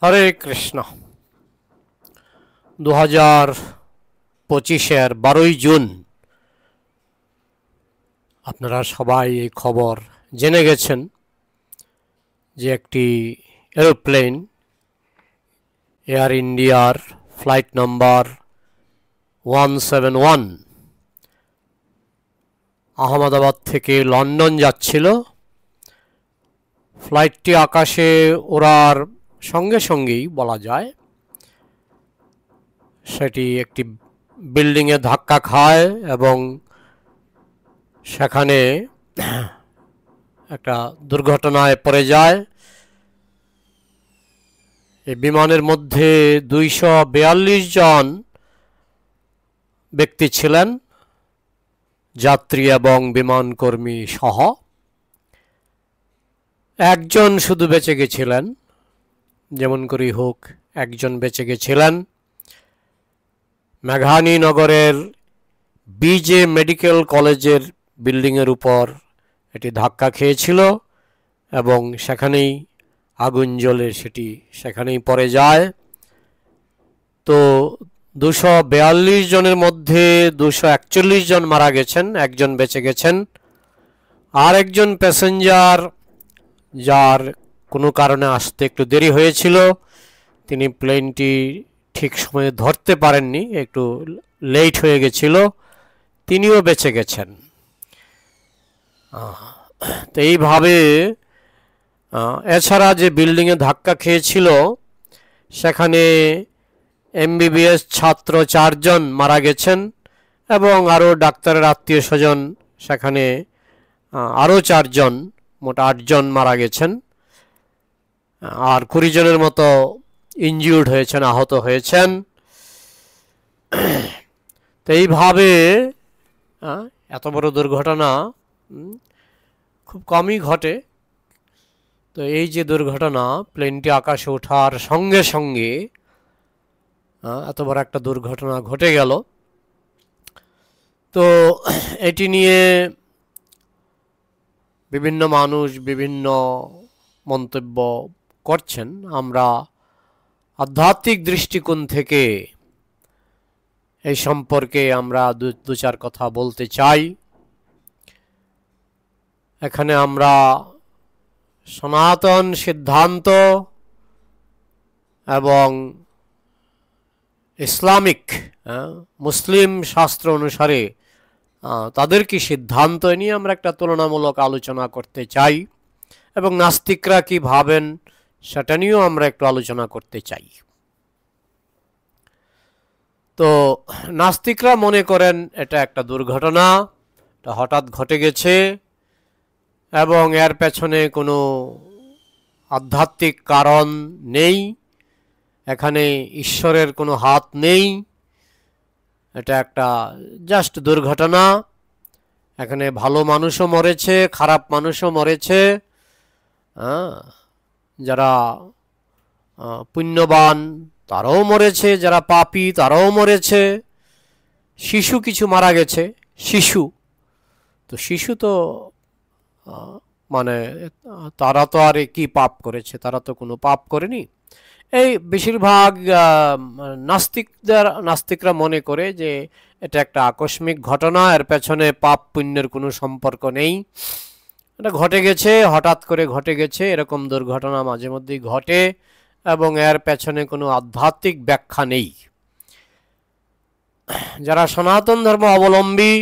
হরে Krishna. 2025-এর 12ই June আপনারা সবাই এই খবর জেনে গেছেন যে একটি এরোপ্লেন এয়ার ইন্ডিয়ার ফ্লাইট নাম্বার 171 আহমেদাবাদ থেকে লন্ডন যাচ্ছিল। ফ্লাইটটি আকাশে ওড়ার সঙ্গে সঙ্গেই বলা যায় সেটি একটি বিল্ডিংয়ে ধাক্কা খায় এবং সেখানে একটা দুর্ঘটনায় পড়ে যায়। এই বিমানের মধ্যে 242 জন ব্যক্তি ছিলেন, যাত্রী এবং বিমান কর্মী সহ। একজন শুধু বেঁচে গেছিলেন, যেমন করেই হোক একজন বেঁচে গেছিলেন। মেঘানী নগরের বিজে মেডিকেল কলেজের বিল্ডিংয়ের উপর এটি ধাক্কা খেয়েছিল এবং সেখানেই আগুন জ্বলে সেটি সেখানেই পড়ে যায়। তো 242 জনের মধ্যে 241 জন মারা গেছেন, একজন বেঁচে গেছেন। আর একজন প্যাসেঞ্জার, যার কোনো কারণে আসতে একটু দেরি হয়েছিল, তিনি প্লেনটি ঠিক সময়ে ধরতে পারেননি, একটু লেট হয়ে গেছিল, তিনিও বেঁচে গেছেন। তো এইভাবে এছাড়া যে বিল্ডিংয়ে ধাক্কা খেয়েছিল সেখানে এমবিবিএস ছাত্র 4 জন মারা গেছেন এবং আরও ডাক্তারের আত্মীয় স্বজন সেখানে আরও 4 জন, মোট 8 জন মারা গেছেন। আর 20 জনের মতো ইনজিউর্ড হয়েছেন, আহত হয়েছেন। তো এইভাবে এত বড় দুর্ঘটনা খুব কমই ঘটে। তো এই যে দুর্ঘটনা, প্লেনটি আকাশে ওঠার সঙ্গে সঙ্গে এত বড় একটা দুর্ঘটনা ঘটে গেল। তো এটি নিয়ে বিভিন্ন মানুষ বিভিন্ন মন্তব্য করছেন। আমরা আধ্যাত্মিক দৃষ্টিকোণ থেকে এই সম্পর্কে আমরা দু চার কথা বলতে চাই। এখানে আমরা সনাতন সিদ্ধান্ত এবং ইসলামিক মুসলিম শাস্ত্র অনুসারে তাদের কি সিদ্ধান্ত নিয়ে আমরা একটা তুলনামূলক আলোচনা করতে চাই এবং নাস্তিকরা কি ভাবেন সেটা নিয়েও আমরা একটু আলোচনা করতে চাই। তো নাস্তিকরা মনে করেন এটা একটা দুর্ঘটনা, এটা হঠাৎ ঘটে গেছে এবং এর পেছনে কোনো আধ্যাত্মিক কারণ নেই, এখানে ঈশ্বরের কোনো হাত নেই, এটা একটা জাস্ট দুর্ঘটনা। এখানে ভালো মানুষও মরেছে, খারাপ মানুষও মরেছে, যারা পুণ্যবান তারাও মরেছে, যারা পাপী তারাও মরেছে, শিশু কিছু মারা গেছে। শিশু তো মানে তারা তো আর কি পাপ করেছে, তারা তো কোনো পাপ করেনি। এই বেশিরভাগ নাস্তিকরা মনে করে যে এটা একটা আকস্মিক ঘটনা, এর পেছনে পাপ পুণ্যের কোনো সম্পর্ক নেই, এটা ঘটে গেছে, হঠাৎ করে ঘটে গেছে। এরকম দুর্ঘটনা মাঝে মধ্যেই ঘটে এবং এর পেছনে কোনো আধ্যাত্মিক ব্যাখ্যা নেই। যারা সনাতন ধর্ম অবলম্বী,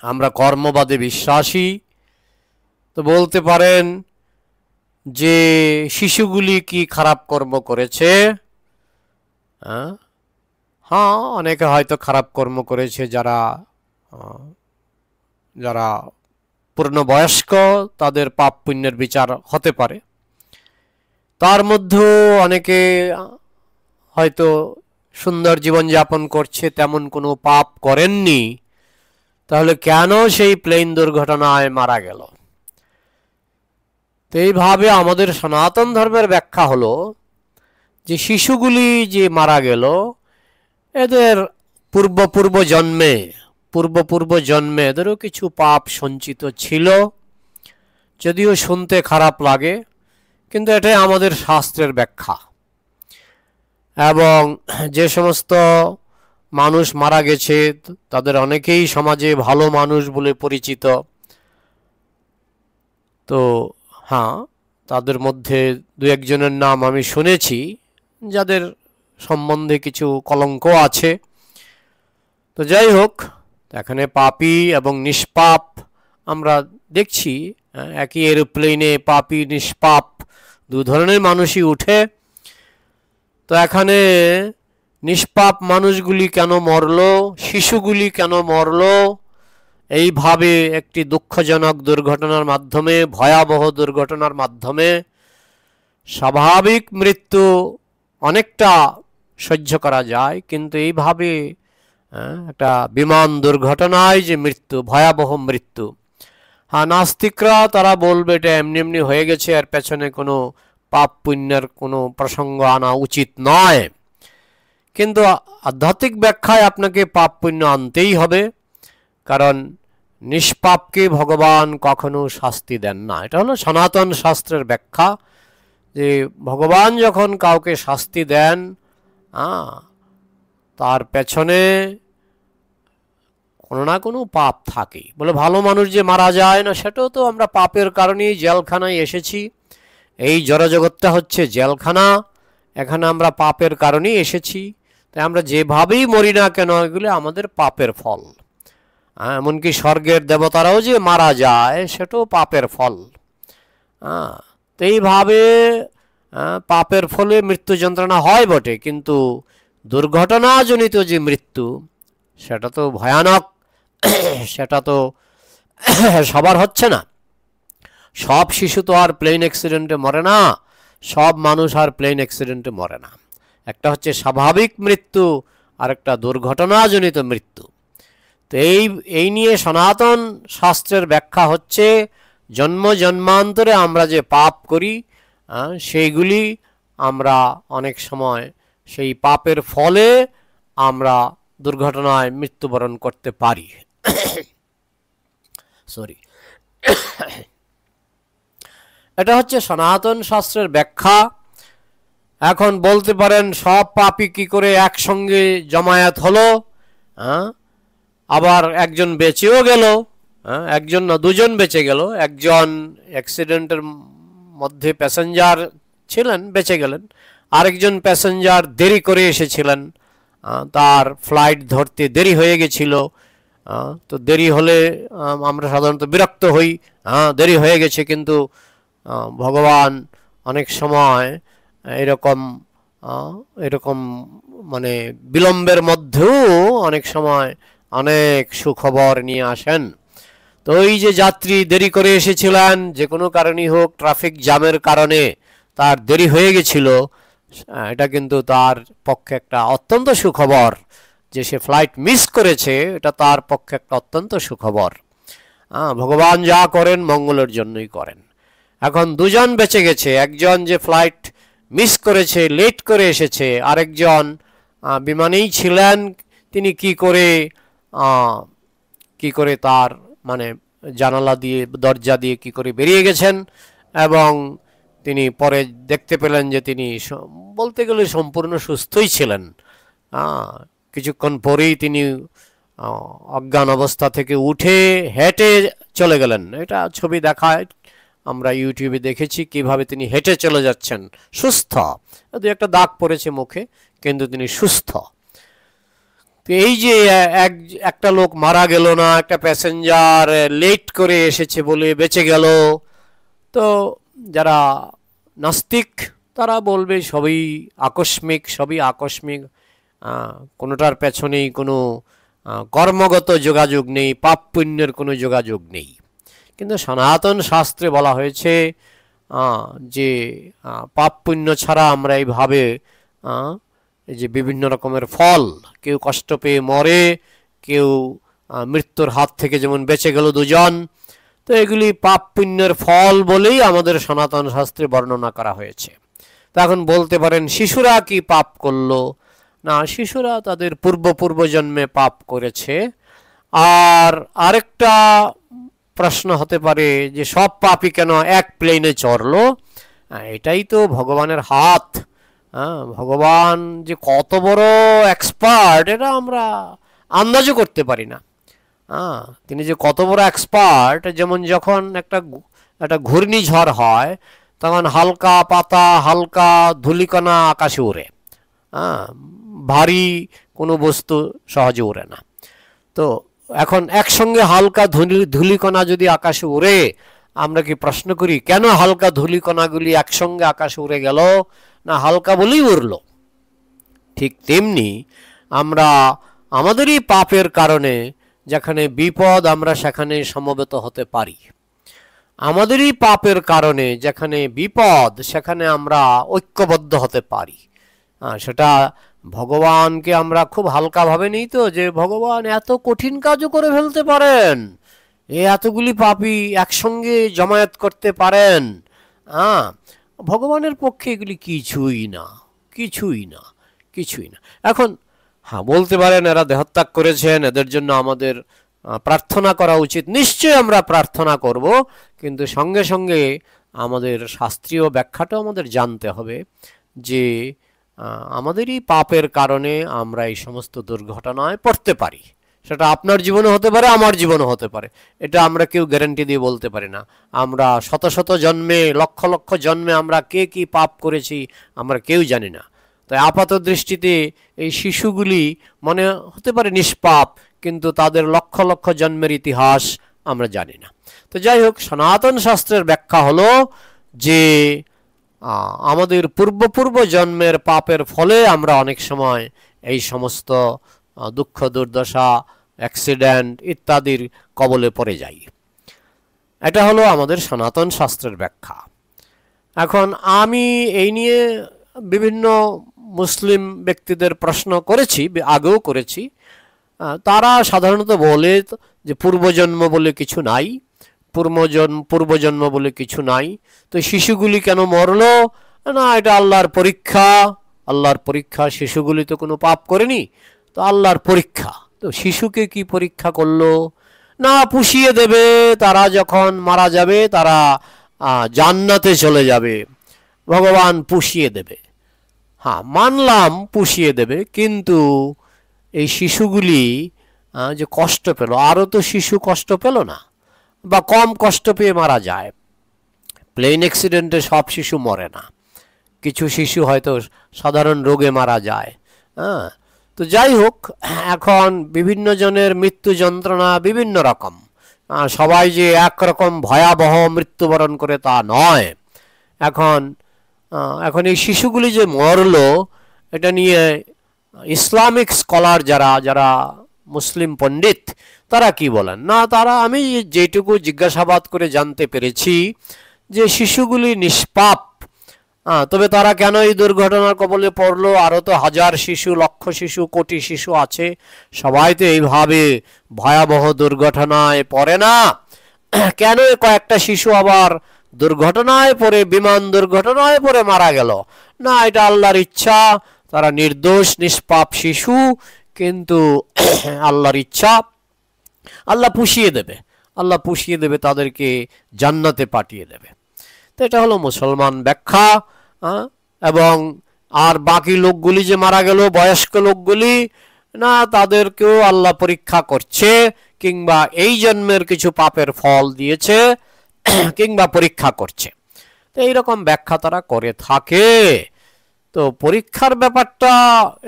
আমরা কর্মবাদে বিশ্বাসী, তো বলতে পারেন যে শিশুগুলি কি খারাপ কর্ম করেছে? হ্যাঁ, অনেকে হয়তো খারাপ কর্ম করেছে, যারা পূর্ণবয়স্ক তাদের পাপ পুণ্যের বিচার হতে পারে। তার মধ্যেও অনেকে হয়তো সুন্দর জীবনযাপন করছে, তেমন কোনো পাপ করেননি, তাহলে কেন সেই প্লেন দুর্ঘটনায় মারা গেল? তো এইভাবে আমাদের সনাতন ধর্মের ব্যাখ্যা হলো যে শিশুগুলি যে মারা গেল, এদের পূর্ব জন্মে এদেরও কিছু পাপ সঞ্চিত ছিল। যদিও শুনতে খারাপ লাগে, কিন্তু এটাই আমাদের শাস্ত্রের ব্যাখ্যা। এবং যে সমস্ত মানুষ মারা গেছে তাদের অনেকেই সমাজে ভালো মানুষ বলে পরিচিত। তো হ্যাঁ, তাদের মধ্যে দু একজনের নাম আমি শুনেছি যাদের সম্বন্ধে কিছু কলঙ্ক আছে। তো যাই হোক, এখানে পাপী এবং নিষ্পাপ আমরা দেখছি একই এরোপ্লেনে পাপী নিষ্পাপ দু ধরনের মানুষই উঠে। তো এখানে নিষ্পাপ মানুষগুলি কেন মরলো, শিশুগুলি কেন মরলো, এইভাবে একটি দুঃখজনক দুর্ঘটনার মাধ্যমে, ভয়াবহ দুর্ঘটনার মাধ্যমে। স্বাভাবিক মৃত্যু অনেকটা সহ্য করা যায়, কিন্তু এইভাবে একটা বিমান দুর্ঘটনায় যে মৃত্যু, ভয়াবহ মৃত্যু। হ্যাঁ, নাস্তিকরা তারা বলবে এটা এমনি এমনি হয়ে গেছে, আর পেছনে কোনো পাপ পুণ্যের কোনো প্রসঙ্গ আনা উচিত নয়। কিন্তু আধ্যাত্মিক ব্যাখ্যায় আপনাকে পাপ পুণ্য আনতেই হবে, কারণ নিষ্পাপকে ভগবান কখনো শাস্তি দেন না। এটা হলো সনাতন শাস্ত্রের ব্যাখ্যা, যে ভগবান যখন কাউকে শাস্তি দেন তার পেছনে কোনো না কোনো পাপ থাকেই। বলে ভালো মানুষ যে মারা যায় না, সেটাও তো আমরা পাপের কারণেই জেলখানায় এসেছি। এই জড়জগৎটা হচ্ছে জেলখানা, এখানে আমরা পাপের কারণেই এসেছি। তাই আমরা যেভাবেই মরি না কেন, এগুলো আমাদের পাপের ফল। এমনকি স্বর্গের দেবতারাও যে মারা যায়, সেটাও পাপের ফল। তো এইভাবে পাপের ফলে মৃত্যু যন্ত্রণা হয় বটে, কিন্তু দুর্ঘটনাজনিত যে মৃত্যু সেটা তো ভয়ানক, সেটা তো সবার হচ্ছে না। সব শিশু তো আর প্লেন অ্যাক্সিডেন্টে মরে না, সব মানুষ আর প্লেন অ্যাক্সিডেন্টে মরে না। একটা হচ্ছে স্বাভাবিক মৃত্যু, আর একটা দুর্ঘটনাজনিত মৃত্যু। তো এই নিয়ে সনাতন শাস্ত্রের ব্যাখ্যা হচ্ছে জন্ম জন্মান্তরে আমরা যে পাপ করি সেইগুলি আমরা অনেক সময় সেই পাপের ফলে আমরা দুর্ঘটনায় মৃত্যুবরণ করতে পারি। সরি, এটা হচ্ছে সনাতন শাস্ত্রের ব্যাখ্যা। এখন বলতে পারেন সব পাপই কি করে একসঙ্গে জমায়েত হলো, আবার একজন বেঁচেও গেল, একজন না দুজন বেঁচে গেল। একজন অ্যাক্সিডেন্টের মধ্যে প্যাসেঞ্জার ছিলেন, বেঁচে গেলেন। আরেকজন প্যাসেঞ্জার দেরি করে এসেছিলেন, তার ফ্লাইট ধরতে দেরি হয়ে গেছিল। তো দেরি হলে আমরা সাধারণত বিরক্ত হই, দেরি হয়ে গেছে। কিন্তু ভগবান অনেক সময় এরকম এরকম মানে বিলম্বের মধ্যেও অনেক সময় অনেক সুখবর নিয়ে আসেন। তো ওই যে যাত্রী দেরি করে এসেছিলেন, যে কোনো কারণেই হোক, ট্রাফিক জ্যামের কারণে তার দেরি হয়ে গেছিল, এটা কিন্তু তার পক্ষে একটা অত্যন্ত সুখবর। যে সে ফ্লাইট মিস করেছে, এটা তার পক্ষে একটা অত্যন্ত সুখবর। ভগবান যা করেন মঙ্গলের জন্যই করেন। এখন দুজন বেঁচে গেছে, একজন যে ফ্লাইট মিস করেছে, লেট করে এসেছে, আরেকজন বিমানেই ছিলেন। তিনি কি করে তার মানে জানালা দিয়ে, দরজা দিয়ে কি করে বেরিয়ে গেছেন, এবং তিনি পরে দেখতে পেলেন যে তিনি বলতে গেলে সম্পূর্ণ সুস্থই ছিলেন। কিছুক্ষণ পরেই তিনি অজ্ঞান অবস্থা থেকে উঠে হেঁটে চলে গেলেন। এটা ছবি দেখায়, আমরা ইউটিউবে দেখেছি কিভাবে তিনি হেঁটে চলে যাচ্ছেন সুস্থ। দু একটা দাগ পড়েছে মুখে, কিন্তু তিনি সুস্থ। তো এই যে একটা লোক মারা গেল না, একটা প্যাসেঞ্জার লেট করে এসেছে বলে বেঁচে গেল। তো যারা নাস্তিক তারা বলবে সবই আকস্মিক, সবই আকস্মিক, কোনোটার পেছনেই কোনো কর্মগত যোগাযোগ নেই, পাপ পুণ্যের কোনো যোগাযোগ নেই। কিন্তু সনাতন শাস্ত্রে বলা হয়েছে যে পাপ পুণ্য ছাড়া আমরা এইভাবে এই যে বিভিন্ন রকমের ফল, কেউ কষ্ট পেয়ে মরে, কেউ মৃত্যুর হাত থেকে যেমন বেঁচে গেল দুজন, তো এগুলি পাপ পুণ্যের ফল বলেই আমাদের সনাতন শাস্ত্রে বর্ণনা করা হয়েছে। তো এখন বলতে পারেন শিশুরা কি পাপ করলো? না, শিশুরা তাদের পূর্বজন্মে পাপ করেছে। আর আরেকটা প্রশ্ন হতে পারে যে সব পাপই কেন এক প্লেনে চড়লো? এটাই তো ভগবানের হাত। ভগবান যে কত বড় এক্সপার্ট এটা আমরা আন্দাজও করতে পারি না। তিনি যে কত বড় এক্সপার্ট, যেমন যখন একটা একটা ঘূর্ণিঝড় হয় তখন হালকা পাতা হালকা ধূলিকণা আকাশে ওড়ে, ভারী কোনো বস্তু সহজে ওড়ে না। তো এখন একসঙ্গে হালকা ধূলিকণা যদি আকাশে উড়ে, আমরা কি প্রশ্ন করি কেন হালকা ধূলিকণাগুলি একসঙ্গে আকাশে উড়ে গেল? না হালকা বলেই উড়ল। ঠিক তেমনি আমরা আমাদেরই পাপের কারণে যেখানে বিপদ আমরা সেখানে সমবেত হতে পারি, আমাদেরই পাপের কারণে যেখানে বিপদ সেখানে আমরা ঐক্যবদ্ধ হতে পারি। সেটা ভগবানকে আমরা খুব হালকাভাবে নিই তো, যে ভগবান এত কঠিন কাজও করে ফেলতে পারেন, এতগুলি পাপী একসঙ্গে জমায়েত করতে পারেন। ভগবানের পক্ষে এগুলি কিছুই না, কিছুই না, কিছুই না। এখন বলতে পারেন এরা দেহত্যাগ করেছেন, এদের জন্য আমাদের প্রার্থনা করা উচিত। নিশ্চয়ই আমরা প্রার্থনা করব, কিন্তু সঙ্গে সঙ্গে আমাদের শাস্ত্রীয় ব্যাখ্যাটাও আমাদের জানতে হবে যে আমাদেরই পাপের কারণে আমরা এই সমস্ত দুর্ঘটনায় পড়তে পারি। সেটা আপনার জীবনে হতে পারে, আমার জীবনে হতে পারে, এটা আমরা কেউ গ্যারান্টি দিয়ে বলতে পারি না। আমরা শত শত জন্মে লক্ষ লক্ষ জন্মে আমরা কে কি পাপ করেছি আমরা কেউ জানি না। তাই আপাত দৃষ্টিতে এই শিশুগুলি মনে হতে পারে নিষ্পাপ, কিন্তু তাদের লক্ষ লক্ষ জন্মের ইতিহাস আমরা জানি না। তো যাই হোক, সনাতন শাস্ত্রের ব্যাখ্যা হলো যে আমাদের পূর্ব জন্মের পাপের ফলে আমরা অনেক সময় এই সমস্ত দুঃখ দুর্দশা অ্যাক্সিডেন্ট ইত্যাদির কবলে পড়ে যাই। এটা হলো আমাদের সনাতন শাস্ত্রের ব্যাখ্যা। এখন আমি এই নিয়ে বিভিন্ন মুসলিম ব্যক্তিদের প্রশ্ন করেছি, আগেও করেছি। তারা সাধারণত বলে যে পূর্বজন্ম বলে কিছু নাই, পূর্বজন্ম বলে কিছু নাই, তো শিশুগুলি কেন মরলো? না, এটা আল্লাহর পরীক্ষা, আল্লাহর পরীক্ষা। শিশুগুলি তো কোনো পাপ করেনি, তো আল্লাহর পরীক্ষা। তো শিশুকে কি পরীক্ষা করলো? না, পুষিয়ে দেবে, তারা যখন মারা যাবে তারা জান্নাতে চলে যাবে, ভগবান পুষিয়ে দেবে। মানলাম পুষিয়ে দেবে, কিন্তু এই শিশুগুলি যে কষ্ট পেল, আরও তো শিশু কষ্ট পেল না, বা কম কষ্ট পেয়ে মারা যায়। প্লেন অ্যাক্সিডেন্টে সব শিশু মরে না, কিছু শিশু হয়তো সাধারণ রোগে মারা যায়। তো যাই হোক, এখন বিভিন্ন জনের মৃত্যু যন্ত্রণা বিভিন্ন রকম, সবাই যে একরকম ভয়াবহ মৃত্যুবরণ করে তা নয়। এখন এই শিশুগুলি যে মরলো, এটা নিয়ে ইসলামিক স্কলার যারা মুসলিম পণ্ডিত তারা কি বলেন? না, তারা আমি যেটুকু জিজ্ঞাসাবাদ করে জানতে পেরেছি যে শিশুগুলি নিষ্পাপ, তবে তারা কেন এই দুর্ঘটনার কবলে পড়লো? আরও তো হাজার শিশু, লক্ষ শিশু, কোটি শিশু আছে, সবাই তো এইভাবে ভয়াবহ দুর্ঘটনায় পড়ে না। কেন কয়েকটা শিশু আবার দুর্ঘটনায় পড়ে, বিমান দুর্ঘটনায় পড়ে মারা গেল? না, এটা আল্লাহর ইচ্ছা, তারা নির্দোষ নিষ্পাপ শিশু, কিন্তু আল্লাহর ইচ্ছা, আল্লাহ পুষিয়ে দেবে, আল্লাহ পুষিয়ে দেবে, তাদেরকে জান্নাতে পাঠিয়ে দেবে। তো এটা হলো মুসলমান ব্যাখ্যা। এবং আর বাকি লোকগুলি যে মারা গেল, বয়স্ক লোকগুলি, না, তাদেরকেও আল্লাহ পরীক্ষা করছে, কিংবা এই জন্মের কিছু পাপের ফল দিয়েছে, কিংবা পরীক্ষা করছে। তো এইরকম ব্যাখ্যা তারা করে থাকে। তো পরীক্ষার ব্যাপারটা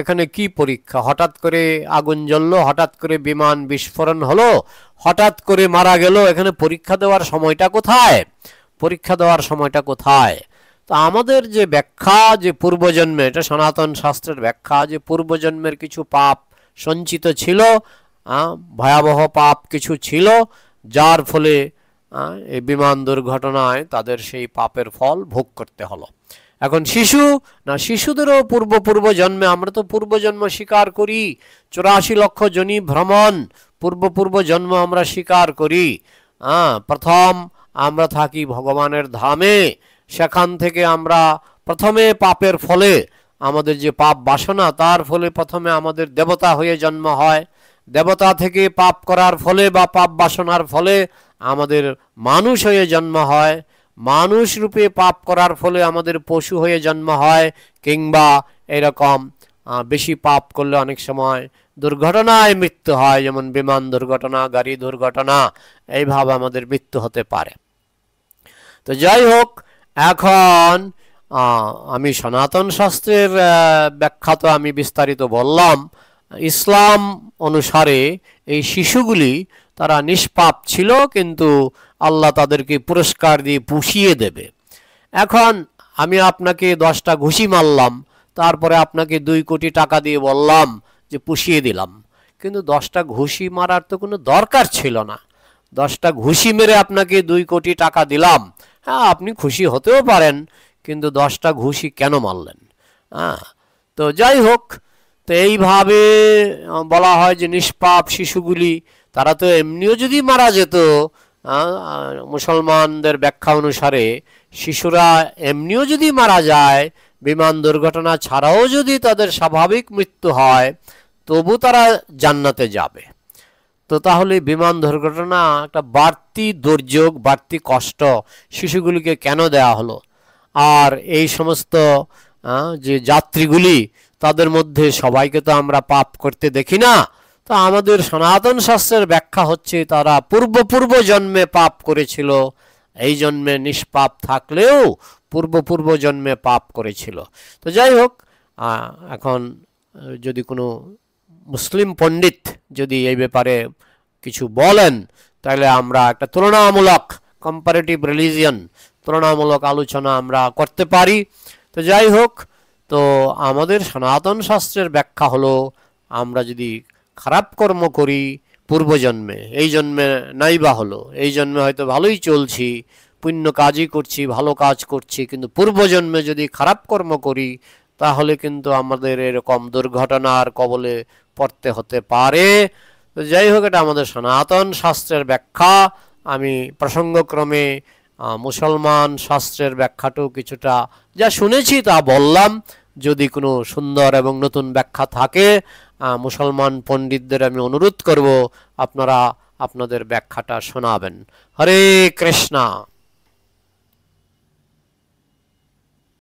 এখানে কি পরীক্ষা? হঠাৎ করে আগুন জ্বললো, হঠাৎ করে বিমান বিস্ফোরণ হলো, হঠাৎ করে মারা গেল, এখানে পরীক্ষা দেওয়ার সময়টা কোথায়? পরীক্ষা দেওয়ার সময়টা কোথায়? তো আমাদের যে ব্যাখ্যা যে পূর্বজন্মে, এটা সনাতন শাস্ত্রের ব্যাখ্যা, যে পূর্বজন্মের কিছু পাপ সঞ্চিত ছিল, ভয়াবহ পাপ কিছু ছিল, যার ফলে এই বিমান দুর্ঘটনায় তাদের সেই পাপের ফল ভোগ করতে হলো। এখন শিশু, না, শিশুদেরও পূর্ব জন্মে, আমরা তো পূর্বজন্ম স্বীকার করি, 84 লক্ষ জনি ভ্রমণ, পূর্ব জন্ম আমরা স্বীকার করি। প্রথম আমরা থাকি ভগবানের ধামে, সেখান থেকে আমরা প্রথমে পাপের ফলে, আমাদের যে পাপ বাসনা, তার ফলে প্রথমে আমাদের দেবতা হয়ে জন্ম হয়, দেবতা থেকে পাপ করার ফলে বা পাপ বাসনার ফলে আমাদের মানুষ হয়ে জন্ম হয়, মানুষ রূপে পাপ করার ফলে আমাদের পশু হয়ে জন্ম হয়, কিংবা এরকম বেশি পাপ করলে অনেক সময় দুর্ঘটনায় মৃত্যু হয়, যেমন বিমান দুর্ঘটনা, গাড়ি দুর্ঘটনা, এইভাবে আমাদের মৃত্যু হতে পারে। তো যাই হোক, এখন আমি সনাতন শাস্ত্রের ব্যাখ্যা তো আমি বিস্তারিত বললাম। ইসলাম অনুসারে এই শিশুগুলি তারা নিষ্পাপ ছিল, কিন্তু আল্লাহ তাদেরকে পুরস্কার দিয়ে পুষিয়ে দেবে। এখন আমি আপনাকে 10টা ঘুষি মারলাম, তারপরে আপনাকে 2 কোটি টাকা দিয়ে বললাম যে পুষিয়ে দিলাম, কিন্তু 10টা ঘুষি মারার তো কোনো দরকার ছিল না। 10টা ঘুষি মেরে আপনাকে 2 কোটি টাকা দিলাম, হ্যাঁ আপনি খুশি হতেও পারেন, কিন্তু 10টা ঘুষি কেন মারলেন? হ্যাঁ, তো যাই হোক, তো এইভাবে বলা হয় যে নিষ্পাপ শিশুগুলি তারা তো এমনিও যদি মারা যেত, মুসলমানদের ব্যাখ্যা অনুসারে শিশুরা এমনিও যদি মারা যায়, বিমান দুর্ঘটনা ছাড়াও যদি তাদের স্বাভাবিক মৃত্যু হয়, তবু তারা জান্নাতে যাবে। তো তাহলে বিমান দুর্ঘটনা একটা বাড়তি দুর্যোগ, বাড়তি কষ্ট শিশুগুলিকে কেন দেয়া হলো? আর এই সমস্ত যে যাত্রীগুলি, তাদের মধ্যে সবাইকে তো আমরা পাপ করতে দেখি না। তো আমাদের সনাতন শাস্ত্রের ব্যাখ্যা হচ্ছে তারা পূর্ব জন্মে পাপ করেছিল, এই জন্মে নিষ্পাপ থাকলেও পূর্ব জন্মে পাপ করেছিল। তো যাই হোক, এখন যদি কোনো মুসলিম পণ্ডিত যদি এই ব্যাপারে কিছু বলেন, তাহলে আমরা একটা তুলনামূলক কম্পারেটিভ রিলিজিয়ন, তুলনামূলক আলোচনা আমরা করতে পারি। তো যাই হোক, তো আমাদের সনাতন শাস্ত্রের ব্যাখ্যা হলো আমরা যদি খারাপ কর্ম করি পূর্বজন্মে, এই জন্মে নাইবা হলো, এই জন্মে হয়তো ভালোই চলছি, পুণ্য কাজই করছি, ভালো কাজ করছি, কিন্তু পূর্বজন্মে যদি খারাপ কর্ম করি তাহলে কিন্তু আমাদের এরকম দুর্ঘটনার কবলে পড়তে হতে পারে। তো যাই হোক, এটা আমাদের সনাতন শাস্ত্রের ব্যাখ্যা। আমি প্রসঙ্গক্রমে মুসলমান শাস্ত্রের ব্যাখ্যাটাও কিছুটা যা শুনেছি তা বললাম। যদি কোনো সুন্দর এবং নতুন ব্যাখ্যা থাকে, মুসলমান পণ্ডিতদের আমি অনুরোধ করব আপনারা আপনাদের ব্যাখ্যাটা শোনাবেন। হরে কৃষ্ণা।